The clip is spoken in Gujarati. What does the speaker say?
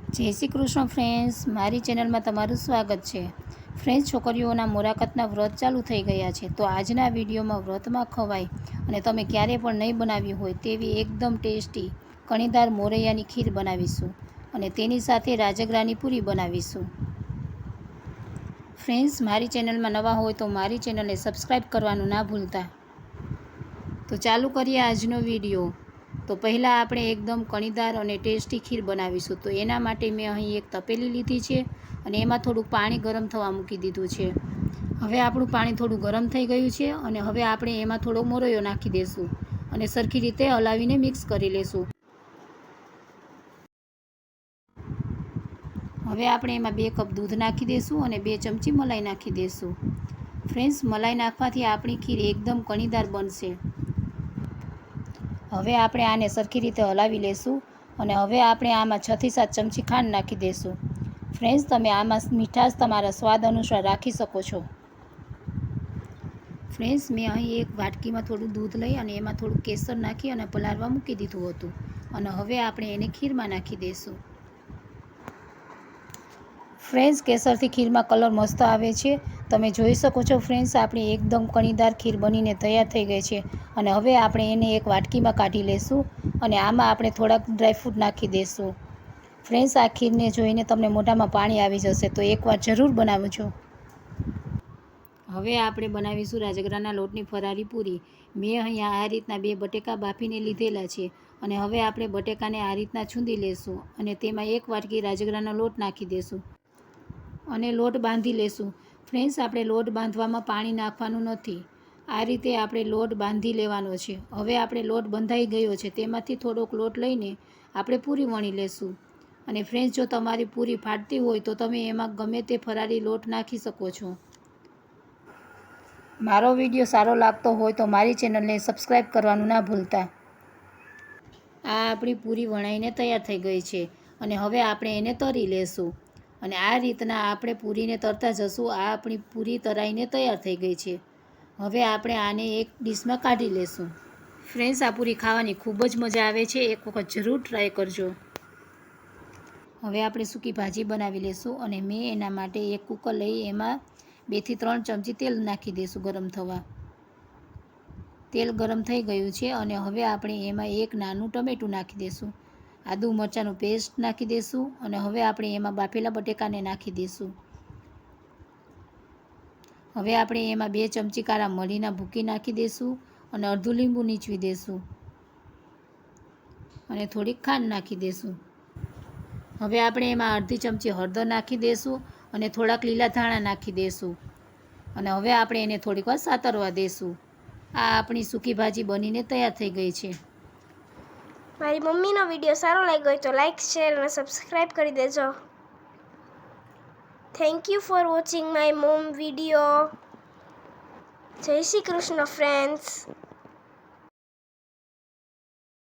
જય શ્રી કૃષ્ણ ફ્રેન્ડ્સ, મારી ચેનલમાં તમારું સ્વાગત છે। ફ્રેન્ડ્સ, છોકરીઓના મોરાકતના વ્રત ચાલુ થઈ ગયા છે, તો આજના વિડીયોમાં વ્રતમાં ખવાય અને તમે ક્યારે પણ નહીં બનાવી હોય તેવી એકદમ ટેસ્ટી કણીદાર મોરૈયાની ખીર બનાવીશું અને તેની સાથે રાજગરાની પૂરી બનાવીશું। ફ્રેન્ડ્સ, મારી ચેનલમાં નવા હોય તો મારી ચેનલને સબસ્ક્રાઈબ કરવાનું ના ભૂલતા। તો ચાલુ કરીએ આજનો વિડીયો। તો પહેલાં આપણે એકદમ કણીદાર અને ટેસ્ટી ખીર બનાવીશું। તો એના માટે મેં અહીં એક તપેલી લીધી છે અને એમાં થોડુંક પાણી ગરમ થવા મૂકી દીધું છે। હવે આપણું પાણી થોડું ગરમ થઈ ગયું છે અને હવે આપણે એમાં થોડો મોરૈયો નાખી દઈશું અને સરખી રીતે હલાવીને મિક્સ કરી લઈશું। હવે આપણે એમાં 2 કપ દૂધ નાખી દઈશું અને 2 ચમચી મલાઈ નાખી દઈશું। ફ્રેન્ડ્સ, મલાઈ નાખવાથી આપણી ખીર એકદમ કણીદાર બનશે। હવે આપણે આને સરખી રીતે હલાવી લઈશું અને હવે આપણે આમાં 6 થી 7 ચમચી ખાંડ નાખી દઈશું। ફ્રેન્ડ્સ, તમે આમાં મીઠાશ તમારા સ્વાદ અનુસાર રાખી શકો છો। ફ્રેન્ડ્સ, મેં અહીં એક વાટકીમાં થોડું દૂધ લઈ અને એમાં થોડું કેસર નાખી અને પલાળવા મૂકી દીધું હતું અને હવે આપણે એને ખીરમાં નાખી દઈશું। ફ્રેન્ડ્સ, કેસરથી ખીરમાં કલર મસ્ત આવે છે, તમે જોઈ શકો છો। ફ્રેન્ડ્સ, આપણી એકદમ કણીદાર ખીર બનીને તૈયાર થઈ ગઈ છે અને હવે આપણે એને એક વાટકીમાં કાઢી લઈશું અને આમાં આપણે થોડાક ડ્રાયફ્રૂટ નાખી દઈશું। ફ્રેન્ડ્સ, આ ખીરને જોઈને તમને મોઢામાં પાણી આવી જશે, તો એકવાર જરૂર બનાવજો। હવે આપણે બનાવીશું રાજગરાના લોટની ફરારી પૂરી। મેં અહીંયા આ રીતના 2 બટેકા બાફીને લીધેલા છે અને હવે આપણે બટેકાને આ રીતના છૂંદી લઈશું અને તેમાં 1 વાટકી રાજગરાનો લોટ નાખી દઈશું અને લોટ બાંધી લઈશું। ફ્રેન્ડ્સ, આપણે લોટ બાંધવામાં પાણી નાખવાનું નથી, આ રીતે આપણે લોટ બાંધી લેવાનો છે। હવે આપણે લોટ બંધાઈ ગયો છે તેમાંથી થોડોક લોટ લઈને આપણે પૂરી વણી લઈશું અને ફ્રેન્ડ્સ, જો તમારી પૂરી ફાટતી હોય તો તમે એમાં ગમે તે ફરારી લોટ નાખી શકો છો। મારો વિડીયો સારો લાગતો હોય તો મારી ચેનલને સબસ્ક્રાઈબ કરવાનું ના ભૂલતા। આ આપણી પૂરી વણાઈને તૈયાર થઈ ગઈ છે અને હવે આપણે એને તળી લેશું અને આ રીતના આપણે પૂરીને તળતા જશું। આ આપણી પૂરી તળાઈને તૈયાર થઈ ગઈ છે। હવે આપણે આને એક ડીશમાં કાઢી લેશું। ફ્રેન્ડ્સ, આ પૂરી ખાવાની ખૂબ જ મજા આવે છે, એક વખત જરૂર ટ્રાય કરજો। હવે આપણે સૂકી ભાજી બનાવી લઈશું અને મેં એના માટે એક કુકર લઈ એમાં 2 થી 3 ચમચી તેલ નાખી દઈશું ગરમ થવા। તેલ ગરમ થઈ ગયું છે અને હવે આપણે એમાં એક નાનું ટમેટું નાખી દઈશું, આદુ મરચાંનું પેસ્ટ નાખી દઈશું અને હવે આપણે એમાં બાફેલા બટેકાને નાખી દઈશું। હવે આપણે એમાં 2 ચમચી કાળા મરીના ભૂકી નાખી દઈશું અને અડધું લીંબુ નીચવી દઈશું અને થોડીક ખાંડ નાખી દઈશું। હવે આપણે એમાં અડધી ચમચી હળદર નાખી દઈશું અને થોડાક લીલા ધાણા નાખી દઈશું અને હવે આપણે એને થોડીક વાર સાતરવા દઈશું। આ આપણી સૂકી ભાજી બનીને તૈયાર થઈ ગઈ છે। મારી મમ્મીનો વિડીયો સારો લાગ્યો હોય તો લાઈક, શેર અને સબસ્ક્રાઈબ કરી દેજો। Thank you for watching my mom video. જય શ્રી કૃષ્ણ ફ્રેન્ડ્સ।